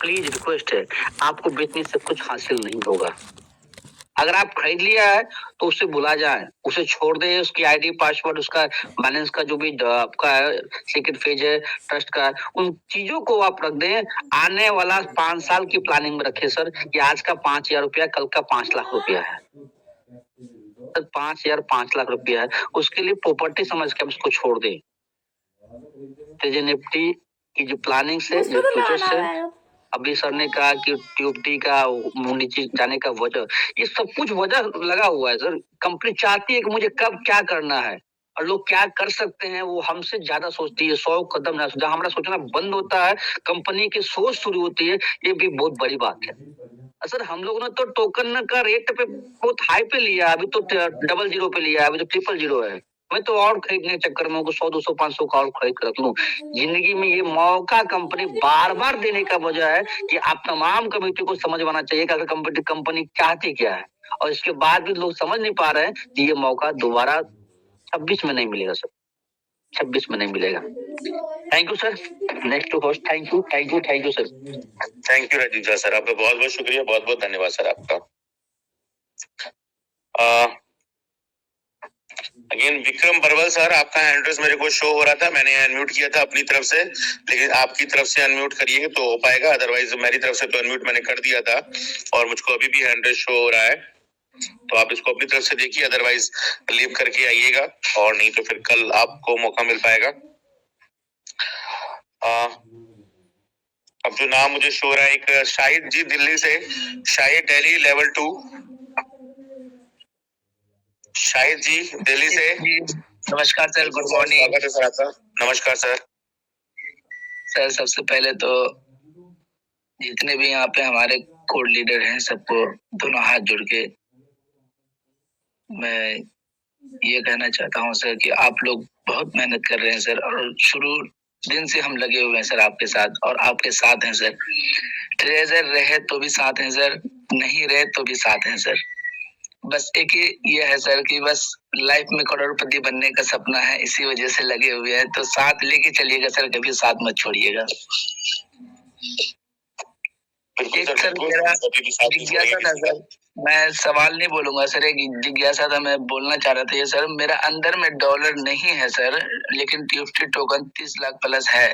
Please request है, आपको बेचने से कुछ हासिल नहीं होगा। अगर आप खरीद लिया है तो उससे भुला जाए, उसे छोड़ दे, उसकी आईडी पासवर्ड, उसका बैलेंस का जो भी आपका सेकंड फेज है ट्रस्ट का, उन चीजों को आप रख दें। आने वाला 5 साल की प्लानिंग में रखिए सर कि आज का 5,000 रुपया कल का 5 लाख रुपया है। 5,000 5 लाख रुपया है, उसके लिए प्रॉपर्टी समझ के हम उसको छोड़ दें। निफ्टी की जो प्लानिंग से, जो फ्यूचर से, अभी सर ने कहा कि टी का नीचे जाने का वजह, ये सब कुछ वजह लगा हुआ है सर। कंपनी चाहती है कि मुझे कब क्या करना है, और लोग क्या कर सकते हैं वो हमसे ज्यादा सोचती है। 100 कदम ना, जहां हमारा सोचना बंद होता है, कंपनी की सोच शुरू होती है। ये भी बहुत बड़ी बात है सर। हम लोगों ने तो टोकन का रेट पे बहुत हाई पे लिया, अभी तो 00 पे लिया, अभी तो 000 है। मैं तो और खरीदने के चक्कर में 100 200 500 का और खरीद कर रख लूं। जिंदगी में ये मौका कंपनी बार बार देने का वजह है कि आप तमाम कमेटी को समझवाना चाहिए कि अगर कंपनी चाहती क्या है, और इसके बाद भी लोग समझ नहीं पा रहे हैं कि ये मौका दोबारा 26 में नहीं मिलेगा सर, 26 में नहीं मिलेगा। Thank you sir. Next to host. Thank you sir. Thank you Rajiv sir, आपका बहुत बहुत शुक्रिया, बहुत बहुत धन्यवाद सर आपका। अगेन विक्रम बरवल सर, आपका एड्रेस मेरे को शो हो रहा था, मैंने अनम्यूट किया था अपनी तरफ से, लेकिन आपकी तरफ से अनम्यूट करिए तो हो पाएगा, अदरवाइज मेरी तरफ से तो अनम्यूट मैंने कर दिया था और मुझको अभी भी एड्रेस शो हो रहा है, तो आप इसको अपनी तरफ से देखिए, अदरवाइज लीव करके आइएगा, और नहीं तो फिर कल आपको मौका मिल पाएगा। अब जो नाम मुझे शो हो रहा है, एक शाहिद जी दिल्ली से, शाहिद दिल्ली लेवल 2, शाहिद जी दिल्ली से। नमस्कार सर, गुड मॉर्निंग। स्वागत है सर आपका। नमस्कार सर। सर सबसे पहले तो जितने भी यहाँ पे हमारे कोर लीडर हैं, सबको दोनों हाथ जोड़ के मैं ये कहना चाहता हूँ सर कि आप लोग बहुत मेहनत कर रहे हैं सर, और शुरू दिन से हम लगे हुए हैं सर आपके साथ, और आपके साथ हैं सर। ट्रेजर रहे तो भी साथ हैं सर, नहीं रहे तो भी साथ हैं सर। बस एक ही ये है सर कि बस लाइफ में करोड़पति बनने का सपना है, इसी वजह से लगे हुए हैं, तो साथ लेके चलिएगा सर, कभी साथ मत छोड़िएगा। एक सर मेरा जिज्ञासा था सर, मैं सवाल नहीं बोलूंगा सर, एक जिज्ञासा था, मैं बोलना चाह रहा था ये सर, मेरा अंदर में डॉलर नहीं है सर, लेकिन टीएफटी टोकन 30 लाख प्लस है,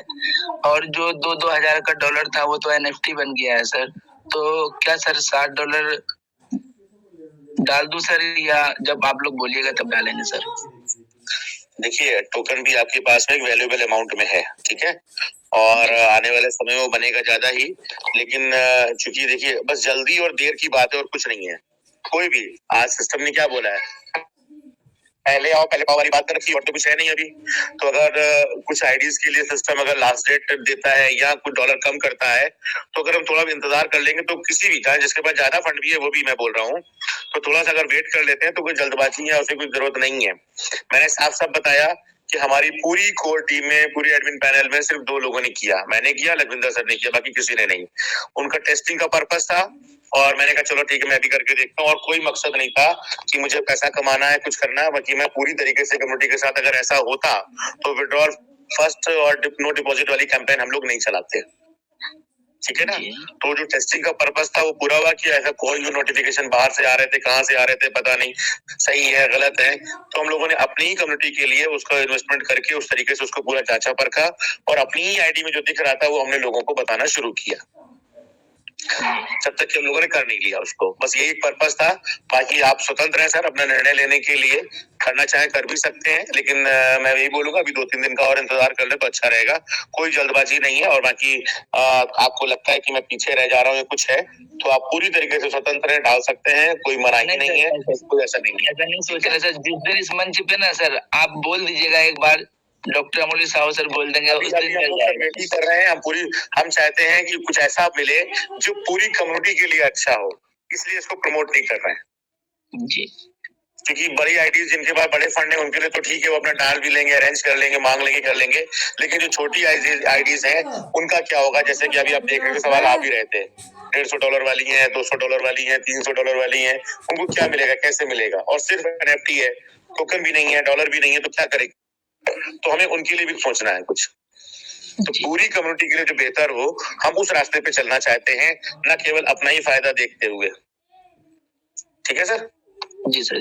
और जो 2-2 हजार का डॉलर था वो तो एनएफटी बन गया है सर। तो क्या सर $60 डाल दूं सर, या जब आप लोग बोलिएगा तब डालेंगे सर? देखिए, टोकन भी आपके पास में एक वैल्यूएबल अमाउंट में है, ठीक है, और आने वाले समय में वो बनेगा ज्यादा ही, लेकिन चूंकि देखिए बस जल्दी और देर की बात है और कुछ नहीं है। कोई भी आज सिस्टम ने क्या बोला है, पहले आओ पहले पाओ वाली बात कर रखी, और तो कुछ है नहीं अभी। तो अगर कुछ आईडीज के लिए सिस्टम अगर लास्ट डेट देता है या कुछ डॉलर कम करता है, तो अगर हम थोड़ा भी इंतजार कर लेंगे, तो किसी भी, चाहे जिसके पास ज्यादा फंड भी है वो भी, मैं बोल रहा हूँ, तो थोड़ा सा अगर वेट कर लेते हैं तो कोई जल्दबाजी है, उसे कोई जरूरत नहीं है। मैंने साफ साफ बताया कि हमारी पूरी कोर टीम में, पूरी एडमिन पैनल में सिर्फ 2 लोगों ने किया, मैंने किया, लखविंदर सर ने किया, बाकी किसी ने नहीं। उनका टेस्टिंग का पर्पस था, और मैंने कहा चलो ठीक है मैं भी करके देखता हूँ, और कोई मकसद नहीं था कि मुझे पैसा कमाना है, कुछ करना है, बाकी मैं पूरी तरीके से कम्युनिटी के साथ, अगर ऐसा होता तो विड्रॉल फर्स्ट और नो डिपॉजिट वाली कैंपेन हम लोग नहीं चलाते, ठीक है ना। तो जो टेस्टिंग का पर्पस था वो पूरा हुआ, कि ऐसा कोई भी नोटिफिकेशन बाहर से आ रहे थे, कहाँ से आ रहे थे पता नहीं, सही है गलत है, तो हम लोगों ने अपनी ही कम्युनिटी के लिए उसका इन्वेस्टमेंट करके उस तरीके से उसको पूरा जांचा परखा, और अपनी ही आईडी में जो दिख रहा था वो हमने लोगों को बताना शुरू किया, जब तक कि हम लोगों ने कर नहीं लिया उसको। बस यही पर्पस था, बाकी आप स्वतंत्र हैं सर अपना निर्णय लेने के लिए, करना चाहे कर भी सकते हैं, लेकिन मैं यही बोलूंगा अभी 2-3 दिन का और इंतजार कर ले तो अच्छा रहेगा, कोई जल्दबाजी नहीं है। और बाकी आपको लगता है कि मैं पीछे रह जा रहा हूँ या कुछ है, तो आप पूरी तरीके से स्वतंत्र है, डाल सकते हैं, कोई मनाही नहीं है, कोई ऐसा नहीं है। ऐसा नहीं सोच रहा सर, जिस दिन इस मंच पे ना सर आप बोल दीजिएगा एक बार, डॉक्टर अमोली साहू सर बोल देंगे, उस दिन वेट कर रहे हैं हम चाहते हैं कि कुछ ऐसा मिले जो पूरी कम्युनिटी के लिए अच्छा हो, इसलिए इसको प्रमोट नहीं कर रहे हैं जी। क्योंकि बड़ी आईडीज जिनके पास बड़े फंड है उनके लिए तो ठीक है, वो अपना डाल भी लेंगे, अरेंज कर लेंगे, मांग लेंगे, कर लेंगे, लेकिन जो छोटी आईडीज हैं उनका क्या होगा? जैसे कि अभी आप देख रहे थे, सवाल आ भी रहे थे, $150 वाली है, $200 वाली है, $300 वाली है, उनको क्या मिलेगा, कैसे मिलेगा? और सिर्फ एनएफटी है, टोकन भी नहीं है, डॉलर भी नहीं है, तो क्या करेंगे? तो हमें उनके लिए भी सोचना है कुछ। तो पूरी कम्युनिटी के लिए जो बेहतर हो, हम उस रास्ते पे चलना चाहते हैं, न केवल अपना ही फायदा देखते हुए। ठीक है सर? जी सर,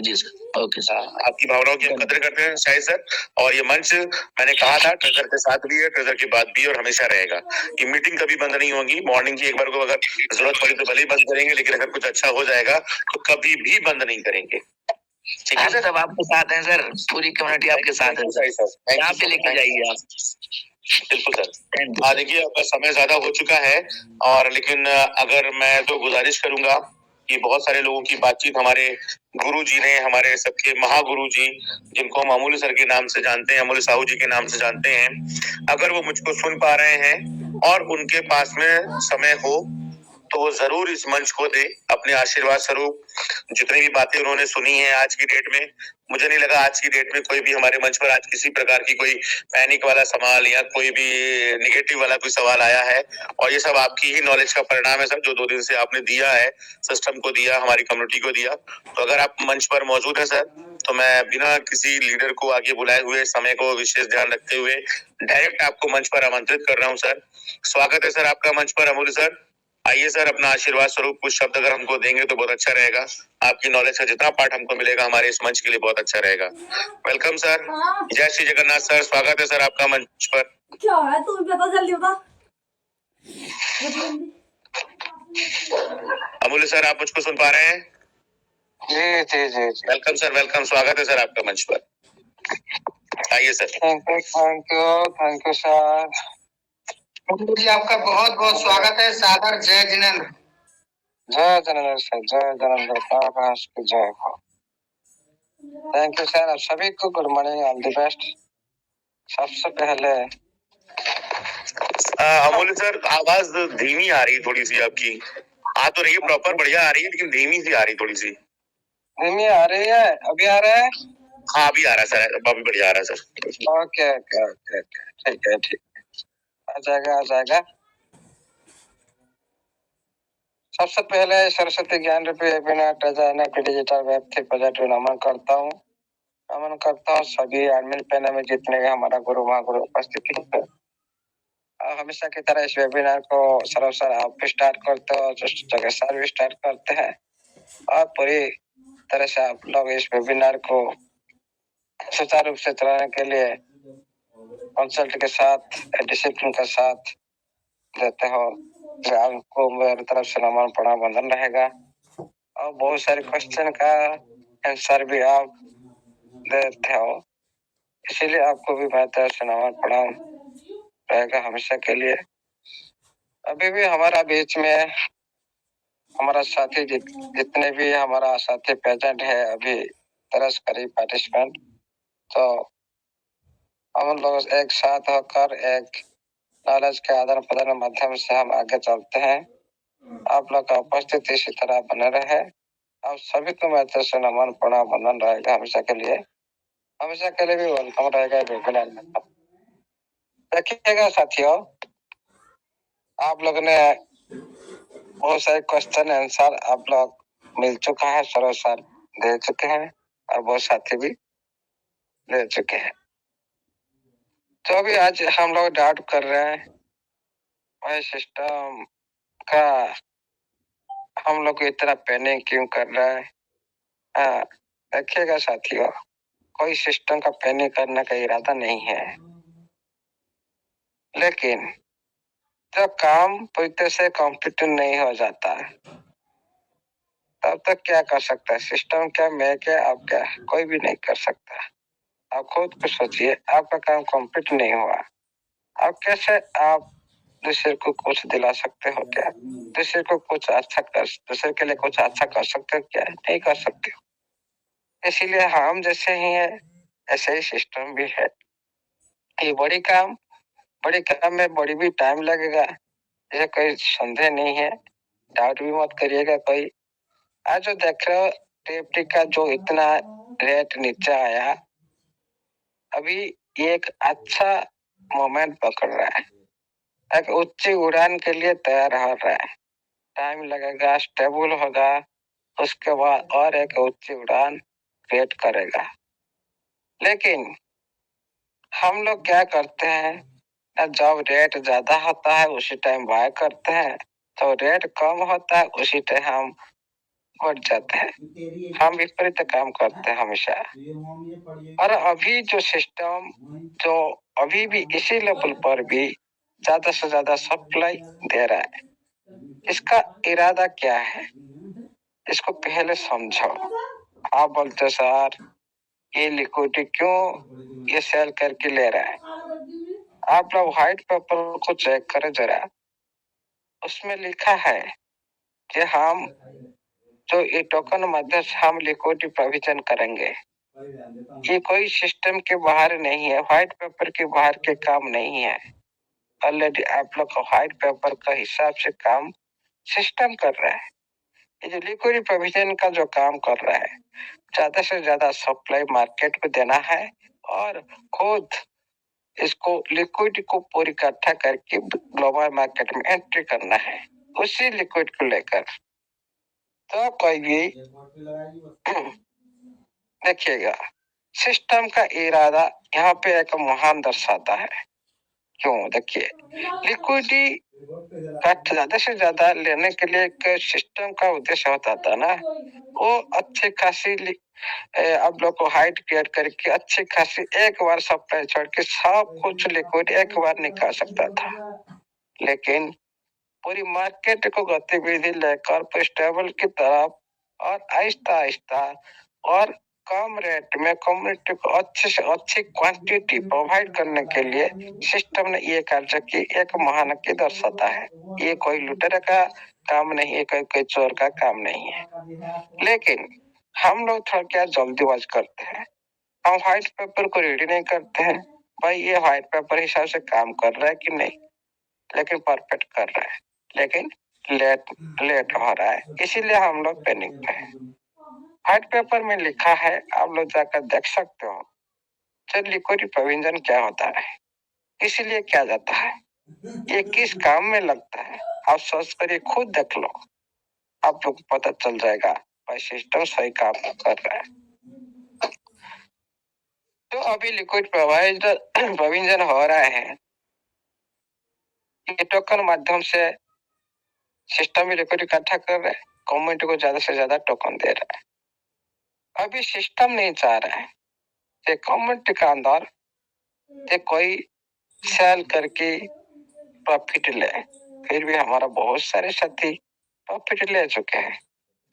ओके सर। आपकी भावनाओं की हम कदर करते हैं शायद सर। और ये मंच मैंने कहा था ट्रेजर के साथ भी है, ट्रेजर के बाद भी, और हमेशा रहेगा। ये मीटिंग कभी बंद नहीं होगी। मॉर्निंग की एक बार को अगर जरूरत पड़ी तो भले ही बंद करेंगे, लेकिन अगर कुछ अच्छा हो जाएगा तो कभी भी बंद नहीं करेंगे। ठीक है सर? सब आपके साथ हैं सर, पूरी कम्युनिटी आपके साथ है सर। यहाँ पे लेके जाइए आप। बिल्कुल सर। देखिए अब समय ज्यादा हो चुका है, और लेकिन अगर मैं तो गुजारिश करूंगा कि बहुत सारे लोगों की बातचीत हमारे गुरु जी ने, हमारे सबके महागुरु जी, जिनको हम अमूल्य सर के नाम से जानते हैं, अमूल्य साहू जी के नाम से जानते हैं, अगर वो मुझको सुन पा रहे हैं और उनके पास में समय हो तो वो जरूर इस मंच को दे अपने आशीर्वाद स्वरूप। जितनी भी बातें उन्होंने सुनी है आज की डेट में, मुझे नहीं लगा आज की डेट में कोई भी हमारे मंच पर आज किसी प्रकार की कोई पैनिक वाला सवाल या कोई भी निगेटिव वाला कोई सवाल आया है। और ये सब आपकी ही नॉलेज का परिणाम है सर, जो 2 दिन से आपने दिया है, सिस्टम को दिया, हमारी कम्युनिटी को दिया। तो अगर आप मंच पर मौजूद है सर, तो मैं बिना किसी लीडर को आगे बुलाए हुए, समय को विशेष ध्यान रखते हुए डायरेक्ट आपको मंच पर आमंत्रित कर रहा हूँ सर। स्वागत है सर आपका मंच पर अमूल्य सर। आइए सर, अपना आशीर्वाद स्वरूप कुछ शब्द अगर हमको देंगे तो बहुत अच्छा रहेगा। आपकी नॉलेज का जितना पार्ट हमको मिलेगा हमारे इस मंच के लिए बहुत अच्छा रहेगा। Welcome sir. जय श्री जगन्नाथ सर, स्वागत है सर आपका मंच पर। क्या है, तू बता जल्दी बता। अमूल्य सर, आप मुझको सुन पा रहे हैं? जी जी जी जी। वेलकम सर, वेलकम, स्वागत है सर आपका मंच पर। आइए सर। Thank you sir. जी आपका बहुत बहुत स्वागत है। सादर जय जिनेंद्र। जय जिनेंद्र सर, जय जिनेंद्र, आकाश की जय हो। Thank you sir. आप सभी को good morning, all the best. सबसे पहले अमूल्य सर, आवाज धीमी आ रही है थोड़ी सी आपकी। आ तो रही है प्रॉपर, बढ़िया आ रही है, लेकिन धीमी सी आ रही थोड़ी सी। धीमी आ रही है? अभी आ रहा है? हाँ अभी आ रहा है सर, अभी बढ़िया आ रहा है सर। ओके ओके ओके, ठीक है ठीक है, आ जाएगा आ जाएगा। सबसे पहले सरस्वती ज्ञान रूपी वेबिनार डिजिटल वेब थी प्रोजेक्ट नमन करता हूँ। नमन करता हूँ सभी एडमिन पैनल में जितने भी हमारा गुरु महागुरु उपस्थित है। हमेशा की तरह इस वेबिनार को सर आप भी स्टार्ट करते हो, जगह सर भी स्टार्ट करते हैं, और पूरी तरह से आप लोग इस वेबिनार को सुचारू रूप से चलाने के लिए कंसल्ट के साथ, डिसिप्लिन के साथ देते हो। आपको मेरी तरफ से नमन प्रणाम वंदन रहेगा, और बहुत सारे क्वेश्चन का आंसर भी आप देते हो, इसीलिए आपको भी मेरी तरफ से नमन प्रणाम रहेगा हमेशा के लिए। अभी भी हमारा बीच में हमारा साथी जितने भी हमारा साथी प्रेजेंट है अभी 10 करीब पार्टिसिपेंट, तो हम लोग एक साथ होकर एक नॉलेज के आदान प्रदान माध्यम से हम आगे चलते हैं। आप लोग का उपस्थिति इसी तरह बने रहे। आप सभी को मैं तरफ से नमन प्रणाम वंदन रहेगा हमेशा के लिए, हमेशा के लिए भी वेलकम रहेगा वेबिनार में। देखिएगा साथियों, आप लोग ने बहुत सारे क्वेश्चन आंसर आप लोग मिल चुका है, सर सर दे चुके हैं, और बहुत साथी भी दे चुके हैं। तो अभी आज हम लोग डाउट कर रहे हैं वही सिस्टम का, हम लोग इतना पैनिक क्यों कर रहा है। हाँ देखिएगा साथियों, कोई सिस्टम का पैनिक करने का इरादा नहीं है, लेकिन जब काम पूरी तरह से कंप्लीट नहीं हो जाता तब तक क्या कर सकता है सिस्टम, क्या मैं क्या आप क्या, कोई भी नहीं कर सकता। आप खुद को सोचिए, आपका काम कंप्लीट नहीं हुआ, आप कैसे आप दूसरे को कुछ दिला सकते हो क्या, दूसरे को कुछ अच्छा कर, दूसरे के लिए कुछ अच्छा कर सकते हो क्या, नहीं कर सकते हो। इसीलिए हम जैसे ही है ऐसे ही सिस्टम भी है। ये बड़ी काम में बड़ी भी टाइम लगेगा, ये कोई संदेह नहीं है, डाउट भी मत करिएगा कोई। आज जो देख रहे हो टीएफटी का जो इतना रेट नीचे आया, अभी एक अच्छा मोमेंट पकड़ रहा है, एक उच्च उड़ान के लिए तैयार हो रहा है। टाइम लगेगा, स्टेबल होगा, उसके बाद और एक उच्च उड़ान क्रिएट करेगा। लेकिन हम लोग क्या करते हैं, जब रेट ज्यादा होता है उसी टाइम बाय करते हैं, तो रेट कम होता है उसी टाइम हम बढ़ जाते हैं। हम विपरीत काम करते हैं हमेशा। और अभी जो सिस्टम जो अभी भी इसी लेवल पर भी ज्यादा से ज्यादा सप्लाई दे रहा है, इसका इरादा क्या है, इसको पहले समझो। आप बोलते सर ये लिक्विडिटी क्यों ये सेल करके ले रहा है। आप लोग व्हाइट पेपर को चेक करें जरा, उसमें लिखा है कि हम जो ये टोकन माध्यम से हम लिक्विडिटी प्रोविजन करेंगे, ये कोई सिस्टम के बाहर नहीं है, व्हाइट पेपर के बाहर के काम नहीं है। ऑलरेडी आप लोग का व्हाइट पेपर का हिसाब से काम सिस्टम कर रहा है। ये जो लिक्विडिटी प्रोविजन का जो काम कर रहा है, ज्यादा से ज्यादा सप्लाई मार्केट को देना है और खुद इसको लिक्विड को पूरी इकट्ठा करके ग्लोबल मार्केट में एंट्री करना है उसी लिक्विड को लेकर। तो कोई भी देखिएगा सिस्टम का इरादा यहाँ पे एक महान दर्शाता है। क्यों? देखिए लिक्विडिटी ज्यादा से ज्यादा लेने के लिए एक सिस्टम का उद्देश्य होता था ना, वो अच्छी खासी आप लोग को हाइट क्रिएट करके अच्छी खासी एक बार सप्लाई छोड़ के सब कुछ लिक्विड एक बार निकाल सकता था। लेकिन पूरी मार्केट को गतिविधि लेकर स्टेबल की तरफ और आहिस्ता आहिस्ता और कम रेट में कम्युनिटी को अच्छे से अच्छी क्वांटिटी प्रोवाइड करने के लिए सिस्टम ने ये कार्य की एक महान की दर्शाता है। ये कोई लुटेरे का काम नहीं है, कोई चोर का काम नहीं है। लेकिन हम लोग थोड़ा क्या जल्दीबाज करते हैं, हम व्हाइट पेपर को रेडी नहीं करते हैं। भाई ये व्हाइट पेपर हिसाब से काम कर रहा है कि नहीं, लेकिन परफेक्ट कर रहा है, लेकिन लेट हो रहा है, इसीलिए हम लोग पैनिक में हैं। व्हाइट पेपर में लिखा है, आप लोग जाकर देख सकते हो, तो लिक्विडिटी प्रोविजन क्या होता है, इसीलिए क्या जाता है, ये किस काम में लगता है, आप सोच कर ये खुद देख लो, आप लोग को पता चल जाएगा भाई सिस्टम सही काम कर रहा है। तो अभी लिक्विड प्रोविजन हो रहा है, ये टोकन माध्यम से सिस्टम में लिक्विड इकट्ठा कर रहा है, कम्युनिटी को ज्यादा से ज्यादा टोकन दे रहा है। अभी सिस्टम नहीं चाह रहा है कि कम्युनिटी का अंदर कोई सेल करके प्रॉफिट ले। फिर भी हमारा बहुत सारे साथी प्रॉफिट ले चुके हैं,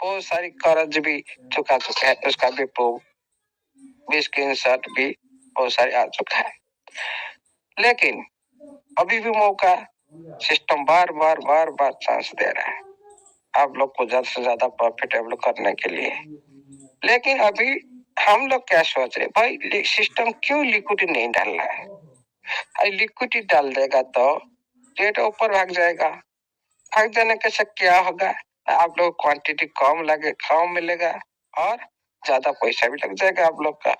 बहुत सारी कर्ज भी चुका चुके हैं, उसका भी प्रूफ स्क्रीनशॉट भी बहुत सारे आ चुका है। लेकिन अभी भी मौका सिस्टम बार बार चांस दे रहा है आप लोग को ज्यादा से ज्यादा प्रॉफिटेबल करने के लिए। लेकिन अभी हम लोग क्या सोच रहे, भाई सिस्टम क्यों लिक्विडिटी नहीं डाल रहा है, अरे लिक्विडिटी डाल देगा तो रेट ऊपर भाग जाएगा, भाग जाने के से क्या होगा, आप लोग क्वांटिटी कम मिलेगा और ज्यादा पैसा भी लग जाएगा आप लोग का।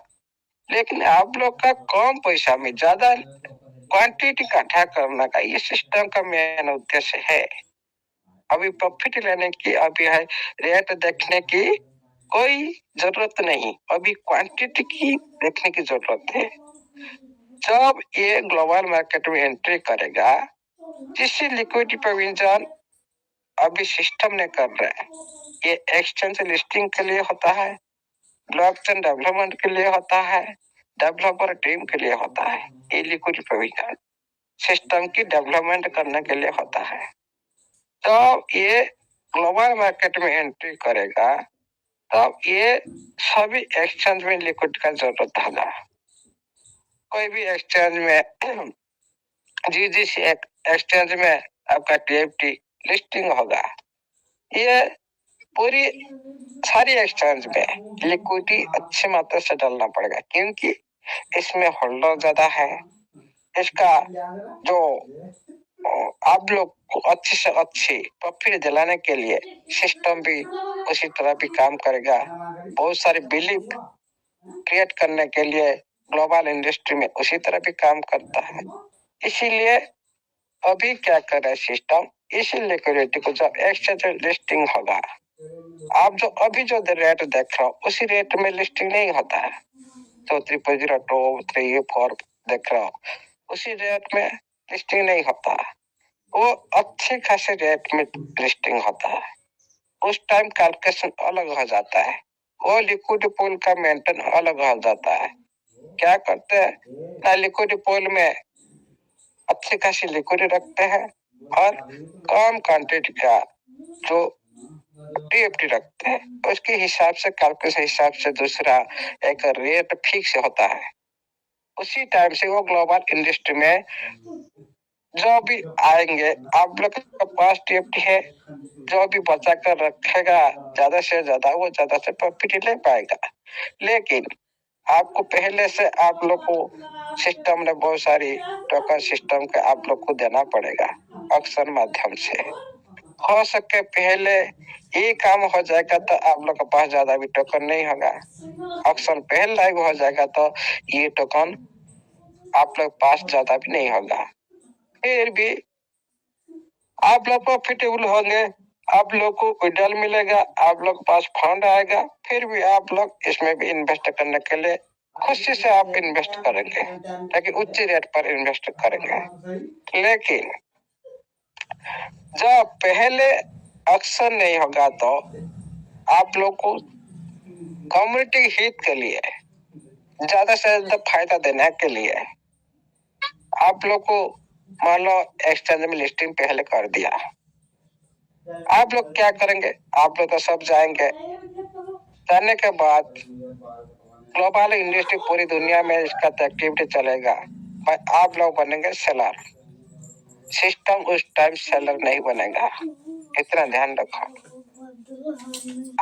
लेकिन आप लोग का कम पैसा में ज्यादा क्वांटिटी इकट्ठा करने का ये सिस्टम का मेन उद्देश्य है। अभी प्रॉफिट लेने की, अभी है रेट देखने की कोई जरूरत नहीं, अभी क्वांटिटी की देखने की जरूरत है। जब ये ग्लोबल मार्केट में एंट्री करेगा, जिससे लिक्विडिटी प्रोविजन अभी सिस्टम ने कर रहा है, ये एक्सचेंज लिस्टिंग के लिए होता है, ब्लॉकचेन डेवलपमेंट के लिए होता है, डेवलपर टीम के लिए होता है। ये लिक्विडिटी प्रोविजन सिस्टम की डेवलपमेंट करने के लिए होता है। तो ये ग्लोबल मार्केट में एंट्री करेगा, तब ये सभी एक्सचेंज में लिक्विड का जरूरत होगा। कोई भी एक्सचेंज में जिस एक्सचेंज में आपका टीएफटी लिस्टिंग होगा, ये पूरी सारी एक्सचेंज में लिक्विडिटी अच्छी मात्रा से डालना पड़ेगा, क्योंकि इसमें होल्डर ज्यादा है। इसका जो आप लोग को अच्छी से अच्छी प्रॉफिट दिलाने के लिए सिस्टम भी उसी तरह भी काम करेगा। बहुत सारे बिलीव क्रिएट करने के लिए ग्लोबल इंडस्ट्री में उसी तरह भी काम करता है। इसीलिए अभी क्या कर रहा है सिस्टम, इसी लिक्विडिटी को जब एक्सचेंज लिस्टिंग होगा, आप जो अभी जो रेट देख रहे हो उसी रेट में लिस्टिंग नहीं होता है, तो 3.02 3 4 देख रहे हो, उसी रेट में लिस्टिंग नहीं होता, वो अच्छे खासे रेट में लिस्टिंग होता है। उस टाइम कैलकुलेशन अलग हो जाता है, वो लिक्विड पूल का मेंटेन अलग हो जाता है। क्या करते हैं ना, लिक्विड पूल में अच्छी खासी लिक्विड रखते हैं और कम क्वांटिटी का जो टीएफटी रखते हैं, उसके हिसाब से कैलकुलेशन हिसाब से दूसरा एक रेट फिक्स होता है। उसी टाइम से वो ग्लोबल इंडस्ट्री में जो भी आएंगे, आप लोग के पास टीएफटी है, जो भी बचा कर रखेगा ज्यादा से ज्यादा, वो ज्यादा से प्रॉफिट ले पाएगा। लेकिन आपको पहले से आप लोग को सिस्टम में बहुत सारी टोकन सिस्टम का आप लोग को देना पड़ेगा ऑक्शन माध्यम से। हो सके पहले ये काम हो जाएगा तो आप लोग के पास ज्यादा भी टोकन नहीं होगा। ऑक्शन पहले लाइव हो जाएगा तो ये टोकन आप लोग पास ज्यादा भी नहीं होगा। फिर भी आप लोग प्रॉफिटेबल होंगे, आप लोग को विड्रॉल मिलेगा, आप लोग के पास फंड आएगा, फिर भी आप लोग इसमें भी इन्वेस्ट करने के लिए खुशी से आप इन्वेस्ट करेंगे, ताकि उच्च रेट पर इन्वेस्ट करेंगे। लेकिन जब पहले ऑक्शन नहीं होगा तो आप लोग को कम्युनिटी हित के लिए ज्यादा से ज्यादा फायदा देने के लिए आप लोग को मान लो एक्सचेंज में लिस्टिंग पहले कर दिया, आप लोग क्या करेंगे, आप लोग तो सब जाएंगे, जाने के बाद ग्लोबल इंडस्ट्री पूरी दुनिया में इसका एक्टिविटी चलेगा, आप लोग बनेंगे सेलर। सिस्टम उस टाइम सेलर नहीं बनेगा, इतना ध्यान रखो।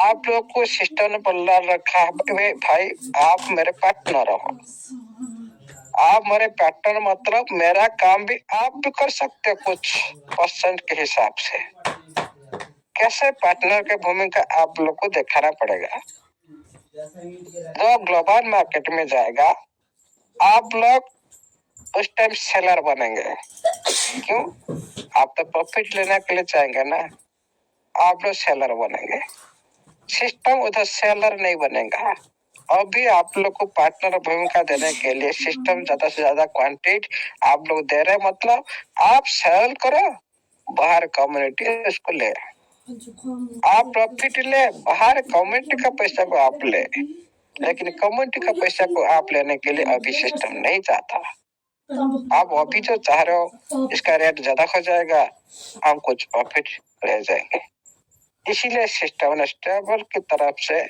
आप लोग को सिस्टम पर लड़ रखा है भाई, आप मेरे पार्टनर हो, आप मेरे पार्टनर मतलब मेरा काम भी आप भी कर सकते हो कुछ परसेंट के हिसाब से। कैसे पार्टनर के भूमिका आप लोग को दिखाना पड़ेगा। जो ग्लोबल मार्केट में जाएगा, आप लोग उस टाइम सेलर बनेंगे। क्यों? आप तो प्रॉफिट लेने के लिए चाहेंगे ना, आप लोग सेलर बनेंगे। सिस्टम उधर सेलर नहीं बनेगा। अभी आप लोग को पार्टनर भूमिका देने के लिए सिस्टम ज्यादा से ज्यादा क्वांटिटी आप लोग दे रहे, मतलब आप सेल करो, बाहर कम्युनिटी उसको ले, आप प्रॉफिट ले, बाहर कम्युनिटी का पैसा को आप ले। लेकिन कम्युनिटी का पैसा को आप लेने के लिए अभी सिस्टम नहीं चाहता। आप अभी जो चाह रहे हो इसका रेट ज्यादा हो जाएगा, हम कुछ प्रॉफिट ले जाएंगे। इसीलिए सिस्टम स्टेबल की तरफ से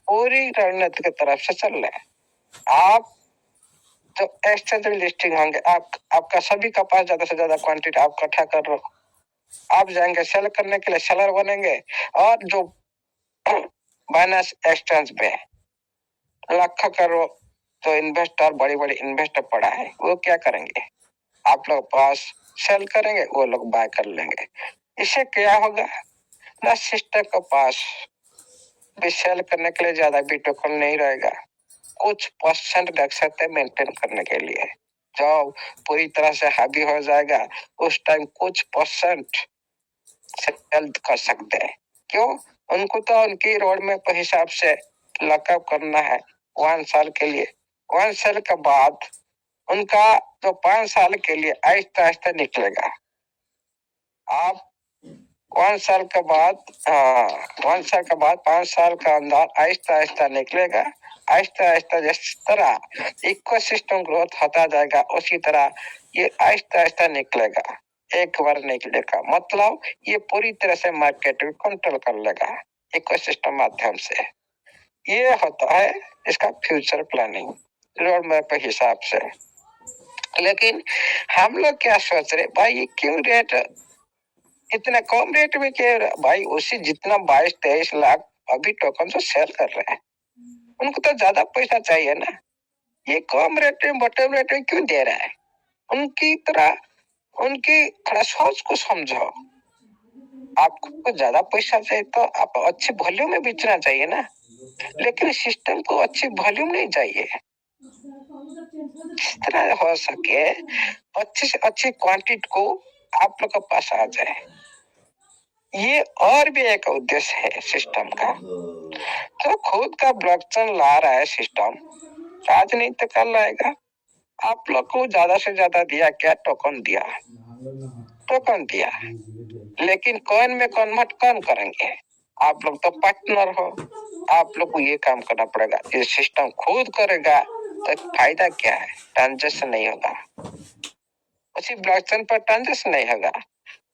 पूरी रणनीति की तरफ से चल रहे हैं। आप जो एक्सचेंज में लिस्टिंग होंगे, आपका सभी का पास ज्यादा से ज्यादा क्वांटिटी आप इकट्ठा कर रहे हो, आप जाएंगे सेल करने के लिए, सेलर बनेंगे। और जो बाइनेंस एक्सचेंज पे लाखों करोड़ जो इन्वेस्टर, बड़ी बड़ी इन्वेस्टर पड़ा है, वो क्या करेंगे, आप लोग पास सेल करेंगे, वो लोग बाय कर लेंगे। इससे क्या होगा ना, सिस्टम के पास भी सेल करने के लिए ज्यादा भी टोकन नहीं रहेगा, कुछ परसेंट रख सकते हैं मेंटेन करने के लिए। जब पूरी तरह से हावी हो जाएगा उस टाइम कुछ परसेंट सेल कर सकते हैं। क्यों? उनको तो उनकी रोड में हिसाब से लॉकअप करना है 1 साल के लिए। 1 साल के बाद उनका जो 5 साल के लिए आहिस्ता आहिस्ता निकलेगा। आप 1 साल के बाद 1 साल के बाद 5 साल का अंदर आहिस्ता आहिस्ता निकलेगा। आहिस्ता आहिस्ता जिस तरह इकोसिस्टम ग्रोथ होता जाएगा, उसी तरह ये आहिस्ता आहिस्ता निकलेगा। एक बार निकलेगा मतलब ये पूरी तरह से मार्केट को कंट्रोल कर लेगा इकोसिस्टम माध्यम से। ये होता है इसका फ्यूचर प्लानिंग रोड मैप के हिसाब से। लेकिन हम लोग क्या सोच रहे भाई, ये क्यों रेट इतना कम रेट में क्या भाई, उसी जितना 22-23 लाख अभी टोकन से सेल कर रहे हैं, उनको तो ज्यादा पैसा चाहिए ना। ये कम रेट में बटम रेट में क्यों दे रहा है? उनकी तरह उनकी थोड़ा सोच को समझो। आपको ज्यादा पैसा चाहिए तो आप अच्छी वॉल्यूम में बेचना चाहिए ना, लेकिन सिस्टम को अच्छी वॉल्यूम नहीं चाहिए। जिस तरह हो सके अच्छी से अच्छी क्वांटिटी को आप लोग के पास आ जाए। ये और भी एक उद्देश्य है सिस्टम का। तो खुद का ब्लॉकचेन ला रहा है सिस्टम, राजनीति कर लाएगा, आप लोग को ज्यादा से ज्यादा दिया क्या? टोकन दिया, टोकन दिया, लेकिन कॉइन में कन्वर्ट कौन करेंगे? आप लोग तो पार्टनर हो, आप लोग को ये काम करना पड़ेगा। ये सिस्टम खुद करेगा तो फायदा क्या है? ट्रांजेक्शन नहीं होगा, उसी ब्लॉकचेन पर ट्रांजेक्शन नहीं होगा।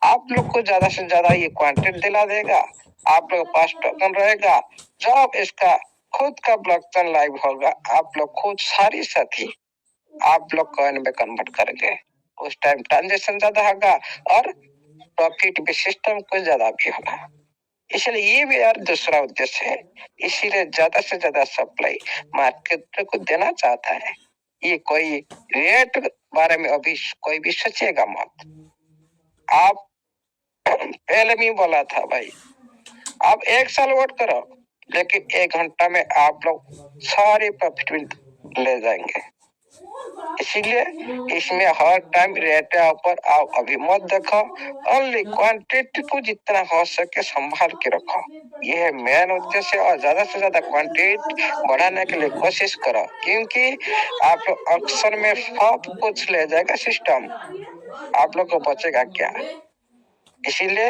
आप लोग को ज्यादा से ज्यादा ये क्वांटिटी दिला देगा, आप लोग के पास टोकन रहेगा। जब इसका खुद का ब्लॉकचेन लाइव होगा, आप लोग खुद सारी साथी आप लोग कॉइन में कन्वर्ट करेंगे, उस टाइम ट्रांजेक्शन ज्यादा होगा और प्रॉफिट भी सिस्टम को ज्यादा भी होगा। इसलिए ये भी यार दूसरा उद्देश्य है, इसीलिए ज्यादा से ज्यादा सप्लाई मार्केट को देना चाहता है। ये कोई रेट बारे में अभी कोई भी सोचेगा मत। आप पहले भी बोला था भाई, आप 1 साल वेट करो, लेकिन 1 घंटा में आप लोग सारे प्रॉफिट ले जाएंगे। इसीलिए इसमें हर टाइम रेट ऊपर आप अभी मत देखो, ओनली क्वांटिटी को जितना हो सके संभाल के रखो, यह मेन उद्देश्य। और ज्यादा से ज्यादा क्वांटिटी बढ़ाने के लिए कोशिश करो, क्योंकि आप लोग अक्सर में सब कुछ ले जाएगा सिस्टम, आप लोग को बचेगा क्या? इसीलिए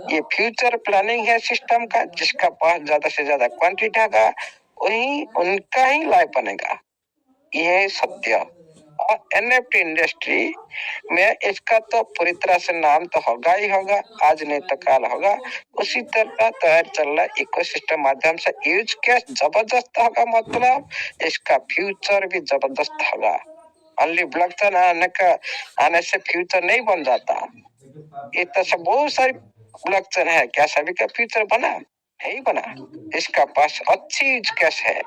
ये फ्यूचर प्लानिंग है सिस्टम का, जिसका पास ज्यादा से ज्यादा क्वांटिटी होगा वही उनका ही लाइफ बनेगा, यह सत्य। और एनएफटी इंडस्ट्री में इसका तो पूरी तरह से नाम तो होगा ही होगा, आज नहीं तो कल होगा। उसी तरह तैयार चल रहा इकोसिस्टम माध्यम से यूज केस जबरदस्त होगा, मतलब इसका फ्यूचर भी जबरदस्त होगा। ओनली ब्लॉकचेन आने से फ्यूचर नहीं बन जाता। इतना से बहुत सारी ब्लॉकचेन है, क्या सभी का फ्यूचर बना? नहीं बना। इसका पास अच्छी यूज केस है,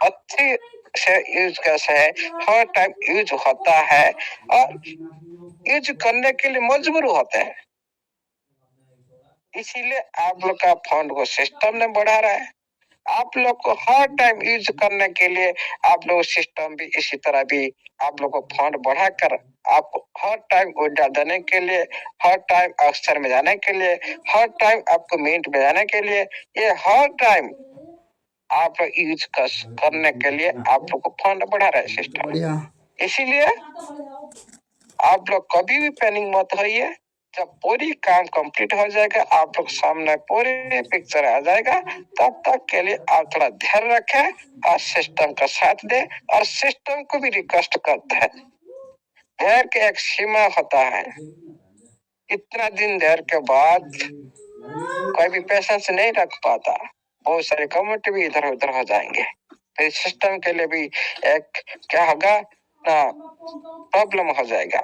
अच्छी से यूज कैसे है, हर टाइम यूज होता है और यूज करने के लिए मजबूर होते हैं। इसीलिए आप लोग का फंड को सिस्टम ने बढ़ा रहा है, आप लोग को हर टाइम यूज करने के लिए आप लोग सिस्टम भी इसी तरह भी आप लोग को फंड बढ़ाकर आपको हर टाइम ऊर्जा देने के लिए, हर टाइम अक्सर में जाने के लिए, हर टाइम आपको मिनट में जाने के लिए, ये हर टाइम आप यूज करने के लिए आप लोग को फंड बढ़ा रहा है सिस्टम। इसीलिए आप लोग कभी भी पैनिक मत होइए, जब पूरी काम कंप्लीट हो जाएगा, आप लोग सामने पूरी पिक्चर आ जाएगा, तब तक के लिए आप थोड़ा ध्यान रखें और सिस्टम का साथ दें। और सिस्टम को भी रिक्वेस्ट करते हैं, धैर्य के एक सीमा होता है, इतना दिन धैर्य के बाद कोई भी पेशेंस नहीं रख पाता, बहुत सारे कम्युनिटी भी इधर उधर हो जाएंगे। तो इस सिस्टम के लिए भी एक क्या होगा ना, प्रॉब्लम हो जाएगा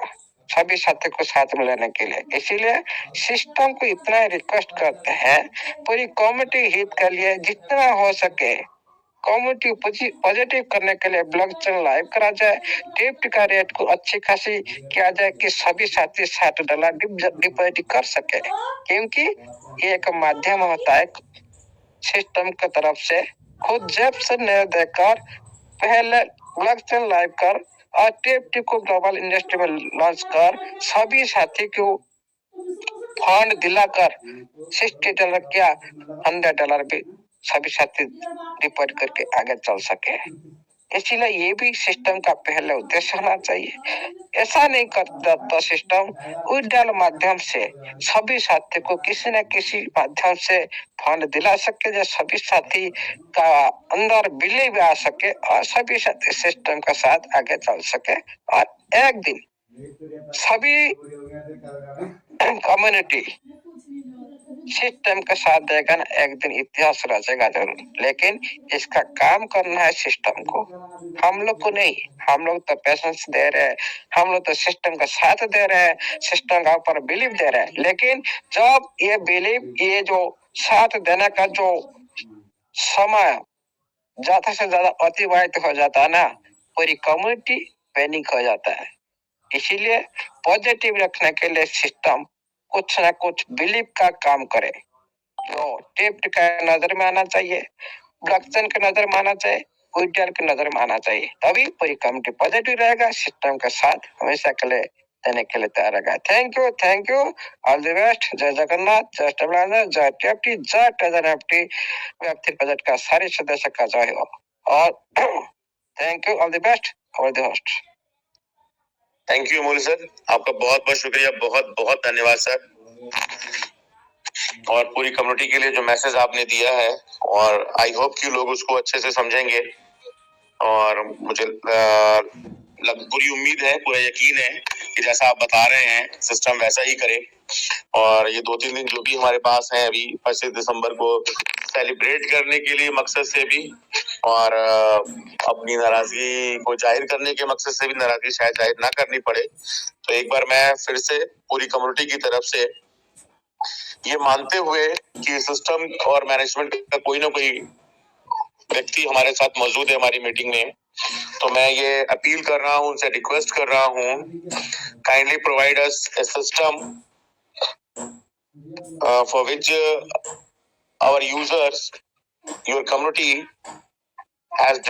सभी साथी को साथ में लेने के लिए। इसीलिए सिस्टम को इतना रिक्वेस्ट करते हैं, पूरी कम्युनिटी हित के लिए जितना हो सके कम्युनिटी पॉजिटिव करने के लिए ब्लॉकचेन लाइव करा जाए, टिप्ट का रेट को अच्छी खासी किया जाए कि सभी साथी $60 डिपॉजिट कर सके, क्योंकि ये एक माध्यम होता है सिस्टम की तरफ से खुद जेब से नहीं देकर पहले ब्लॉकचेन लाइव कर और टिप्ट को ग्लोबल इंडस्ट्री में लॉन्च कर सभी साथी को फंड दिलाकर $60 क्या $100 भी सभी साथी रिपोर्ट करके आगे चल सके। इसीलिए ये भी सिस्टम का पहले उद्देश्य होना चाहिए। ऐसा नहीं करता तो सिस्टम विड्रॉल माध्यम से सभी साथी को किसी न किसी माध्यम से फंड दिला सके, जो सभी साथी का अंदर बिलीव आ सके और सभी साथी सिस्टम के साथ आगे चल सके। और एक दिन सभी कम्युनिटी सिस्टम के साथ देगा ना, एक दिन इतिहास रचेगा जरूर। लेकिन इसका काम करना है सिस्टम को, हम लोग को नहीं। हम लोग तो पेशेंस दे रहे हैं, हम लोग तो सिस्टम का साथ दे रहे हैं, सिस्टम का ऊपर बिलीव दे रहे हैं। लेकिन जब ये बिलीव, ये जो साथ देने का जो समय ज्यादा से ज्यादा अतिवाहित हो जाता है ना, पूरी कम्युनिटी पैनिक हो जाता है। इसीलिए पॉजिटिव रखने के लिए सिस्टम कुछ ना कुछ बिलीव का काम करे, जो टिप्ट का नजर में आना चाहिए, ब्लॉकचेन के नजर में आना चाहिए, विड्रॉल के नजर में आना चाहिए, तभी पूरी कम्युनिटी पॉजिटिव रहेगा, सिस्टम के साथ हमेशा के लिए देने के लिए तैयार रहेगा। Thank you, all the best. जय जगन्नाथ, जय स्टेबलाइजर, जय टीएफटी, जय ट्रेजर एफटी, वेब3 प्रोजेक्ट का सारे सदस्य का जय हो। और thank you, all the best, और the host. Thank you Amol sir, आपका बहुत बहुत शुक्रिया, बहुत बहुत धन्यवाद सर। और पूरी कम्युनिटी के लिए जो मैसेज आपने दिया है, और आई होप कि लोग उसको अच्छे से समझेंगे, और मुझे पूरी उम्मीद है, पूरा यकीन है कि जैसा आप बता रहे हैं सिस्टम वैसा ही करे। और ये 2-3 दिन जो भी हमारे पास है अभी 25 दिसंबर को सेलिब्रेट करने के लिए मकसद से भी, और अपनी नाराजगी को जाहिर करने के मकसद से भी, नाराजगी शायद जाहिर ना करनी पड़े, तो एक बार मैं फिर से पूरी कम्युनिटी की तरफ से ये मानते हुए कि सिस्टम और मैनेजमेंट का कोई ना कोई व्यक्ति हमारे साथ मौजूद है हमारी मीटिंग में, तो मैं ये अपील कर रहा हूँ, उनसे रिक्वेस्ट कर रहा हूँ, kindly provide us A system for which our users, your community has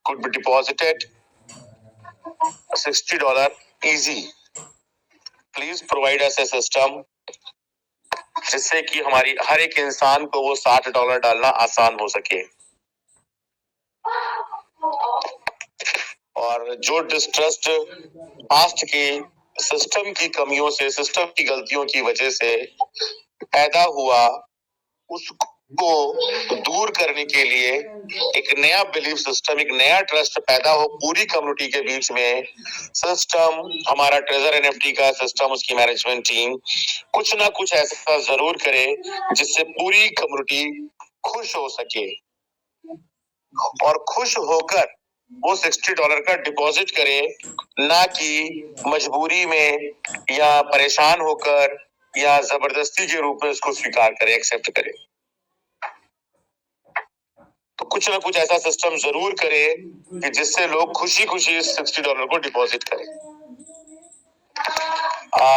could be deposited $60 easy. Please provide us a system जिससे कि हमारी हर एक इंसान को वो $60 डालना आसान हो सके। और जो डिस्ट्रस्ट पास्ट की सिस्टम की कमियों से, सिस्टम की गलतियों की वजह से पैदा हुआ, उसको दूर करने के लिए एक नया बिलीफ सिस्टम, एक नया ट्रस्ट पैदा हो पूरी कम्युनिटी के बीच में। सिस्टम, हमारा ट्रेजर एनएफटी का सिस्टम, उसकी मैनेजमेंट टीम कुछ ना कुछ ऐसा जरूर करे जिससे पूरी कम्युनिटी खुश हो सके, और खुश होकर वो $60 का डिपॉजिट करे, ना कि मजबूरी में या परेशान होकर या जबरदस्ती के रूप में उसको स्वीकार करे, एक्सेप्ट करे। तो कुछ ना कुछ ऐसा सिस्टम जरूर करे कि जिससे लोग खुशी खुशी इस $60 को डिपॉजिट करें।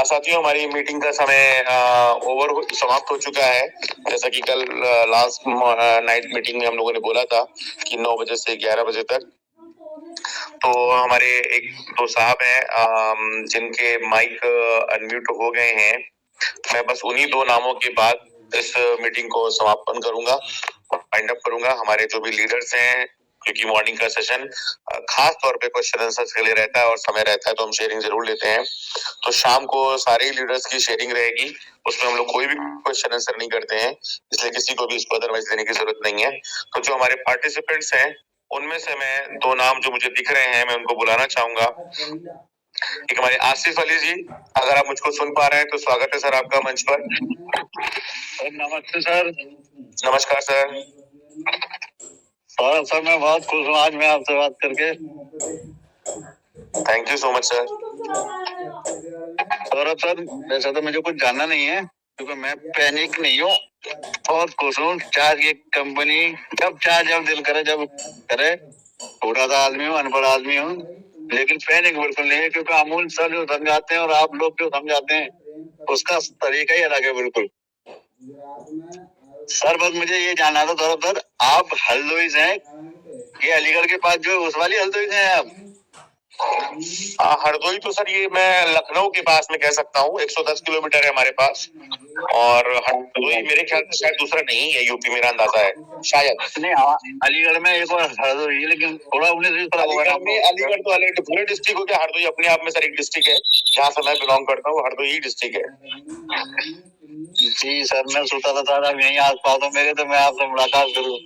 साथियों, हमारी मीटिंग का समय समाप्त हो चुका है। जैसा कि कल लास्ट नाइट मीटिंग में हम लोगों ने बोला था कि 9 बजे से 11 बजे तक। तो हमारे एक दो साहब हैं जिनके माइक अनम्यूट हो गए हैं, मैं बस उन्हीं 2 नामों के बाद इस मीटिंग को समापन करूंगा, वाइंड अप करूंगा। हमारे जो भी लीडर्स हैं, क्योंकि मॉर्निंग का सेशन खास तौर पे क्वेश्चन आंसर के लिए रहता है और समय रहता है, तो हम शेयरिंग जरूर लेते हैं। तो शाम को सारे लीडर्स की शेयरिंग रहेगी, उसमें हम लोग कोई भी क्वेश्चन आंसर नहीं करते हैं, इसलिए किसी को भी इसको अदरवाइज देने की जरूरत नहीं है। तो जो हमारे पार्टिसिपेंट्स हैं, उनमें से मैं 2 नाम जो मुझे दिख रहे हैं, मैं उनको बुलाना चाहूंगा। एक हमारे आसिफ अली जी, अगर आप मुझको सुन पा रहे हैं तो स्वागत है सर आपका मंच पर। नमस्ते सर। नमस्कार सर। सर मैं बहुत खुश हूँ आज मैं आपसे बात करके। Thank you so much sir. Saurabh sir, वैसे तो मुझे कुछ जानना नहीं है, क्योंकि मैं पैनिक नहीं हूँ, बहुत खुश हूँ। चार्ज की कंपनी जब दिल करे जब करे। छोटा सा आदमी हूँ, अनपढ़ आदमी हूँ, लेकिन पैनिक बिल्कुल नहीं है, क्योंकि अमूल सर जो समझाते हैं और आप लोग जो समझाते हैं उसका तरीका ही अलग है बिल्कुल। सर बस मुझे ये जानना था सौरभ सर, आप हल्द्वानी से हैं, ये अलीगढ़ के पास जो उस वाली हल्द्वानी से हैं आप? हरदोई तो सर ये मैं लखनऊ के पास में कह सकता हूँ, 110 किलोमीटर है हमारे पास। और हरदोई मेरे ख्याल से शायद दूसरा नहीं है यूपी, मेरा अंदाजा है शायद। नहीं, अलीगढ़ में एक और हरदोई है, लेकिन थोड़ा 19-20 अलीगढ़ तो अलग पूरे डिस्ट्रिक्ट हो गया। हरदोई अपने आप में सर एक डिस्ट्रिक्ट है, जहाँ से मैं बिलोंग करता हूँ, हरदोई ही डिस्ट्रिक्ट है। जी सर, मैं सोचा था सर आप यहीं आस पास हो मेरे, तो मैं आपसे मुलाकात करूँ।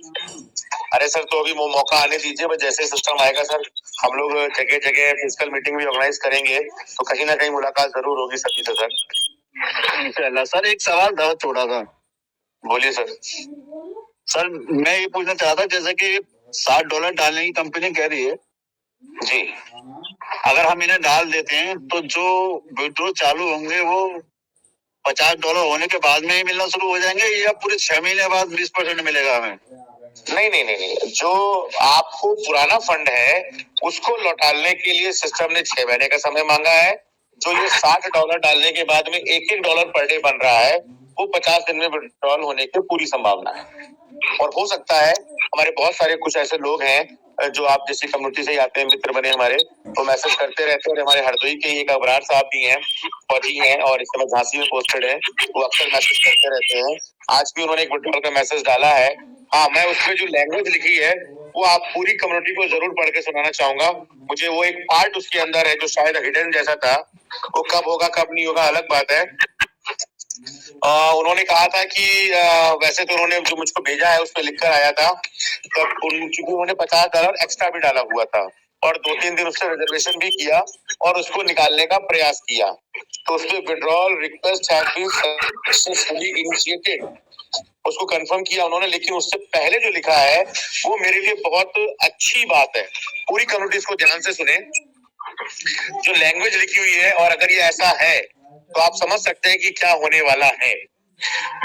अरे सर, तो अभी वो मौका आने दीजिए, बस जैसे सिस्टम आएगा सर, हम लोग जगह जगह फिजिकल मीटिंग भी ऑर्गेनाइज करेंगे, तो कहीं ना कहीं मुलाकात जरूर होगी सभी से सर। इंशाल्लाह। सर एक सवाल था छोटा सा। बोलिए सर। सर मैं ये पूछना चाहता, जैसे कि $60 डालने की कंपनी कह रही है जी, अगर हम इन्हें डाल देते हैं तो जो विड्रॉ चालू होंगे वो $50 होने के बाद में ही मिलना शुरू हो जाएंगे, या पूरे 6 महीने बाद 20% मिलेगा हमें? नहीं, जो आपको पुराना फंड है उसको लौटाने के लिए सिस्टम ने 6 महीने का समय मांगा है। जो ये $60 डालने के बाद में $1 पर डे बन रहा है, वो 50 दिन में विड्रॉल होने की पूरी संभावना है। और हो सकता है हमारे बहुत सारे कुछ ऐसे लोग हैं जो आप जैसी कम्युनिटी से ही आते हैं, मित्र बने हमारे, तो मैसेज करते रहते हैं। और हमारे हरदोई के एक अबरार साहब भी हैं, फौजी हैं, और इस समय झांसी में पोस्टेड है, वो अक्सर मैसेज करते रहते हैं। आज भी उन्होंने एक विड्रॉल का मैसेज डाला है, हाँ, मैं उसमें जो लैंग्वेज लिखी है वो आप पूरी कम्युनिटी को जरूर पढ़ के सुनाना चाहूंगा। मुझे वो एक पार्ट उसके अंदर है जो शायद हिडन जैसा था, वो कब होगा कब नहीं होगा अलग बात है। उन्होंने कहा था कि वैसे तो उन्होंने जो मुझको भेजा है उस पर लिख कर आया था, तब चूंकि उन्होंने $50 एक्स्ट्रा भी डाला हुआ था और 2-3 दिन उससे रिजर्वेशन भी किया और उसको निकालने का प्रयास किया, तो उसमें withdrawal request have been successfully initiated उसको कंफर्म किया उन्होंने। लेकिन उससे पहले जो लिखा है वो मेरे लिए बहुत अच्छी बात है। पूरी कम्युनिटी इसको ध्यान से सुने, जो लैंग्वेज लिखी हुई है, और अगर ये ऐसा है तो आप समझ सकते हैं कि क्या होने वाला है।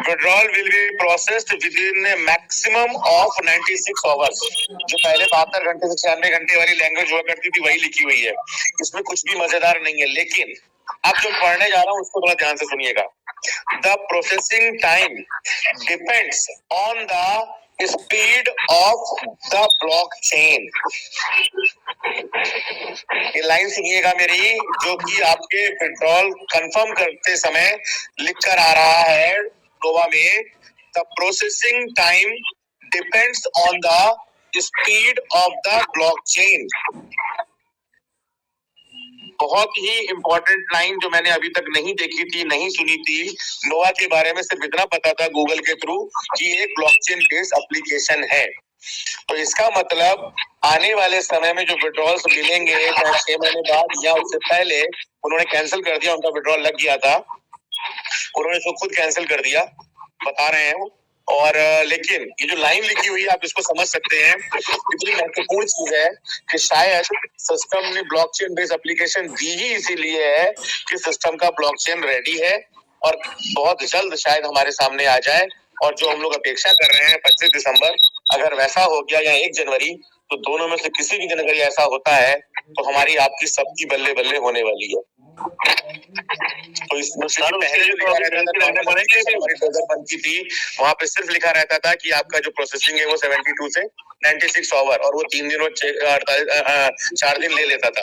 Withdrawal will be processed with in maximum of 96 hours. जो पहले 72 घंटे से 96 घंटे वाली लैंग्वेज हुआ करती थी वही लिखी हुई है, इसमें कुछ भी मजेदार नहीं है। लेकिन अब जो पढ़ने जा रहा हूँ उसको थोड़ा ध्यान से सुनिएगा। The processing time depends on the speed of the blockchain. ये लाइन सुनिएगा मेरी, जो कि आपके विड्रॉल कंफर्म करते समय लिख कर आ रहा है नोवा में। The processing time depends on the speed of the blockchain. बहुत ही इंपॉर्टेंट लाइन जो मैंने अभी तक नहीं देखी थी, नहीं सुनी थी। नोवा के बारे में सिर्फ इतना पता था गूगल के थ्रू कि एक ब्लॉकचेन बेस्ड एप्लीकेशन है। तो इसका मतलब आने वाले समय में जो विड्रॉल्स मिलेंगे चाहे 6 महीने बाद या उससे पहले, उन्होंने कैंसिल कर दिया, उनका विड्रॉल लग गया था, उन्होंने इसको खुद कैंसिल कर दिया, बता रहे हैं वो। और लेकिन ये जो लाइन लिखी हुई है आप इसको समझ सकते हैं कितनी महत्वपूर्ण चीज है कि शायद सिस्टम ने ब्लॉकचेन बेस्ड एप्लीकेशन दी ही इसीलिए है कि सिस्टम का ब्लॉकचेन रेडी है और बहुत जल्द शायद हमारे सामने आ जाए। और जो हम लोग अपेक्षा कर रहे हैं 25 दिसंबर, अगर वैसा हो गया या 1 जनवरी, तो दोनों में से किसी भी दिन अगर ये ऐसा होता है तो हमारी आपकी सबकी बल्ले बल्ले होने वाली है। तो इसमें पहले जो लिखा रहता था हमारी डोजर बन की थी, वहां पे सिर्फ लिखा रहता था कि आपका जो प्रोसेसिंग है वो 72 से 96 आवर, और वो 3 दिन और 4 दिन ले लेता था।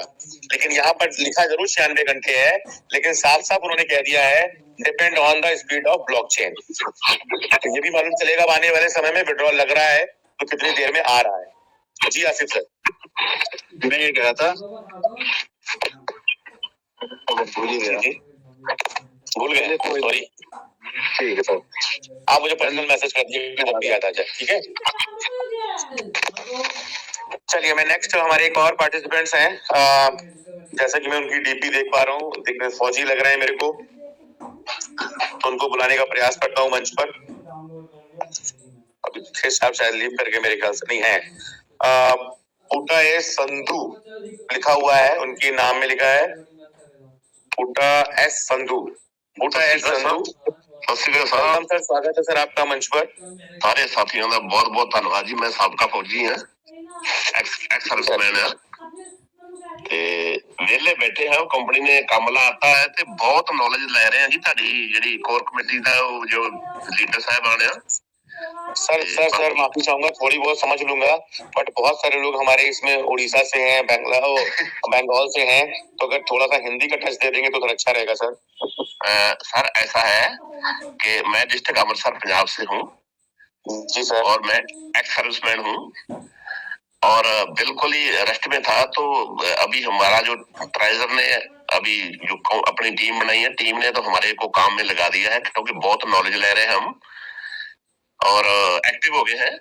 लेकिन यहाँ पर लिखा जरूर 96 घंटे है, लेकिन साफ साफ उन्होंने कह दिया है depend on the speed of blockchain. तो ये भी मालूम चलेगा आने वाले समय में विड्रॉल लग रहा है तो कितनी देर में आ रहा है। जी आसिफ सर, मैं ये कहा था भूल गए, सॉरी। ठीक है सर, आप मुझे पर्सनल मैसेज कर दीजिए जब भी याद आ जाए, ठीक है। चलिए, मैं नेक्स्ट हमारे एक और पार्टिसिपेंट्स हैं, जैसा कि मैं उनकी डीपी देख पा रहा हूँ, देखने फौजी लग रहे हैं मेरे को, तो उनको बुलाने का प्रयास करता हूँ मंच पर। अभी साहब शायद लीव करके मेरे ख्याल से नहीं है। पुटा एस संधू लिखा हुआ है, उनके नाम में लिखा है Puta S Sandhu. Puta S Sandhu, sir स्वागत है सर आपका मंच पर। सारे साथियों का बहुत बहुत धन्यवाद जी। मैं साबका फौजी हाँ, एक्स सर्विसमैन है ਤੇ ਵਿਹਲੇ ਬੈਠੇ ਹਾਂ। ਕੰਪਨੀ ਨੇ ਕੰਮ ਲਾਤਾ ਹੈ ਤੇ ਬਹੁਤ ਨੌਲੇਜ ਲੈ ਰਹੇ ਹਾਂ ਜੀ ਤੁਹਾਡੀ ਜਿਹੜੀ ਕੋਰ ਕਮੇਟੀ ਦਾ ਉਹ जो लीडर साहब आ सर माफी चाहूंगा, थोड़ी बहुत समझ लूंगा, बट बहुत सारे लोग हमारे इसमें उड़ीसा से हैं, बंगाल से हैं, तो अगर थोड़ा सा हिंदी का टच दे देंगे तो थोड़ा अच्छा रहेगा सर। सर ऐसा है कि मैं डिस्ट्रिक्ट अमृतसर पंजाब से हूँ जी सर, और मैं एक्स सर्विसमैन हूँ और बिल्कुल ही रेस्ट में था। तो अभी हमारा जो ट्रेजर ने अभी जो अपनी टीम बनाई है, टीम ने तो हमारे को काम में लगा दिया है क्योंकि बहुत नॉलेज ले रहे हैं हम और एक्टिव हो गए हैं।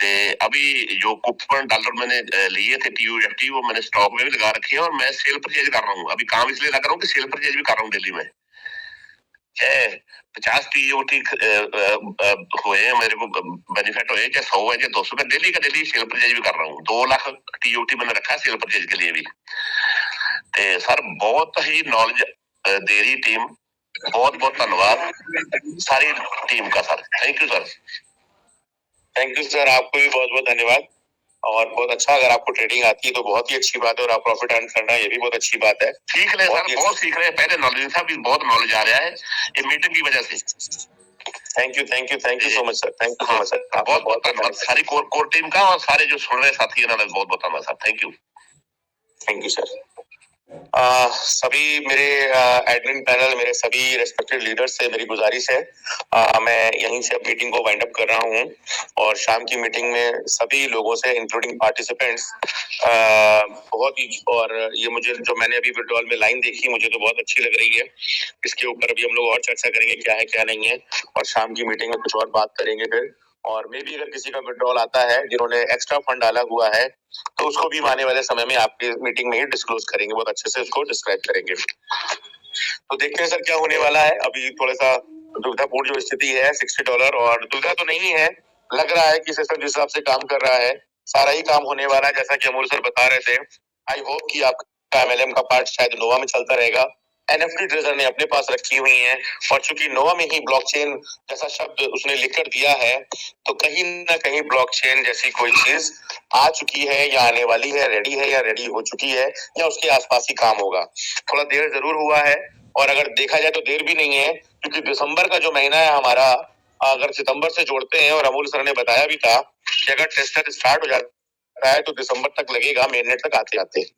ते अभी जो कूपन डॉलर मैंने लिए थे TUFT, वो मैंने स्टॉक में भी लगा रखे हैं और मैं सेल परचेज कर रहा हूँ। अभी काम इसलिए लगा रहा हूँ कि सेल परचेज भी कर रहा हूँ डेली में। 50 TUFT हुए हैं मेरे को, बेनिफिट हुए, चाहे 100 है चाहे 200 का डेली सेल परचेज भी कर रहा हूँ। 2 लाख TUFT मैंने रखा है सेल परचेज के लिए भी। ते सर बहुत ही नॉलेज दे रही टीम, बहुत बहुत धन्यवाद सारी टीम का sir. Thank you sir. Thank you sir, आपको भी बहुत बहुत धन्यवाद। और बहुत अच्छा, अगर आपको ट्रेडिंग आती है तो बहुत ही अच्छी बात है, और आप प्रॉफिट अर्न करना ये भी बहुत अच्छी बात है। सीख रहे सर, बहुत सीख रहे हैं। पहले नॉलेज था, अभी बहुत नॉलेज आ रहा है ये मीटिंग की वजह से। Thank you so much sir, thank you so much sir, बहुत बहुत धन्यवाद सारी कोर टीम का और सारे जो सुन रहे साथी, बहुत बहुत धन्यवाद सर। Thank you sir. सभी मेरे एडमिन पैनल, मेरे सभी रेस्पेक्टेड लीडर्स से मेरी गुजारिश है, मैं यहीं से अब मीटिंग को वाइंड अप कर रहा हूं और शाम की मीटिंग में सभी लोगों से इंक्लूडिंग पार्टिसिपेंट्स बहुत ही, और ये मुझे जो मैंने अभी विड्रॉल में लाइन देखी मुझे तो बहुत अच्छी लग रही है। इसके ऊपर अभी हम लोग और चर्चा करेंगे क्या है क्या नहीं है, और शाम की मीटिंग में कुछ और बात करेंगे फिर। और मे भी अगर किसी का विड्रॉल आता है जिन्होंने एक्स्ट्रा फंड डाला हुआ है तो उसको भी आने वाले समय में आपकी मीटिंग में ही डिस्क्लोज करेंगे, बहुत अच्छे से उसको डिस्क्राइब करेंगे। तो देखते हैं सर क्या होने वाला है। अभी थोड़ा सा दुविधापूर्ण जो स्थिति है $60, और दुविधा तो नहीं है, लग रहा है कि सिस्टम जिस हिसाब से काम कर रहा है सारा ही काम होने वाला है, जैसा कि अमोल सर बता रहे थे। आई होप कि आपका MLM का पार्ट शायद नोवा में चलता रहेगा। NFT ट्रेजर ने अपने पास रखी हुई है, और चूंकि नोवा में ही ब्लॉकचेन जैसा शब्द उसने लिखकर दिया है, तो कहीं ना कहीं ब्लॉकचेन जैसी कोई चीज आ चुकी है या आने वाली है, रेडी है या रेडी हो चुकी है, या उसके आसपास ही काम होगा। थोड़ा देर जरूर हुआ है, और अगर देखा जाए तो देर भी नहीं है, क्योंकि दिसंबर का जो महीना है हमारा, अगर सितंबर से जोड़ते हैं, और अमोल सर ने बताया भी था कि अगर टेस्टर स्टार्ट हो जाता है तो दिसंबर तक लगेगा मेननेट तक आते आते।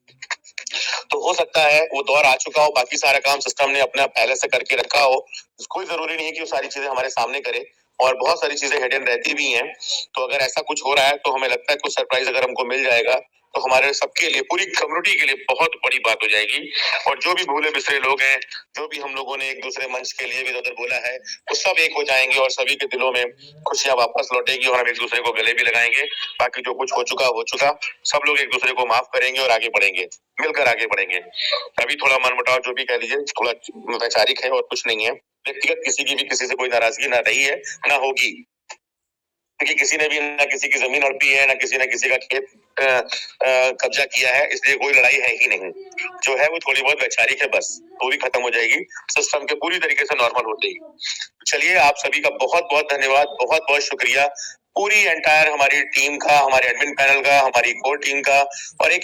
तो हो सकता है वो दौर आ चुका हो, बाकी सारा काम सिस्टम ने अपना पहले से करके रखा हो। कोई जरूरी नहीं है कि वो सारी चीजें हमारे सामने करे, और बहुत सारी चीजें हिडन रहती भी हैं। तो अगर ऐसा कुछ हो रहा है तो हमें लगता है कुछ सरप्राइज अगर हमको मिल जाएगा तो हमारे सबके लिए, पूरी कम्युनिटी के लिए बहुत बड़ी बात हो जाएगी। और जो भी भूले बिसरे लोग हैं, जो भी हम लोगों ने एक दूसरे मंच के लिए भी उधर बोला है, वो सब एक हो जाएंगे, और सभी के दिलों में खुशियां वापस लौटेगी, और हम एक दूसरे को गले भी लगाएंगे। बाकी जो कुछ हो चुका, सब लोग एक दूसरे को माफ करेंगे और आगे बढ़ेंगे, मिलकर आगे बढ़ेंगे। अभी थोड़ा मनमुटाव जो भी कह लीजिए, थोड़ा वैचारिक है और कुछ नहीं है। व्यक्तिगत किसी की भी किसी से कोई नाराजगी ना रही है ना होगी, क्योंकि किसी ने भी ना किसी की जमीन हड़पी है, ना किसी ने किसी का खेत कब्जा किया है, इसलिए कोई लड़ाई है ही नहीं। जो है वो थोड़ी बहुत वैचारिक है, बस वो भी खत्म हो जाएगी सिस्टम के पूरी तरीके से नॉर्मल होते ही। चलिए, आप सभी का बहुत बहुत धन्यवाद, बहुत बहुत शुक्रिया, पूरी एंटायर हमारी टीम का, हमारे एडमिन पैनल का, हमारी कोर टीम का, और एक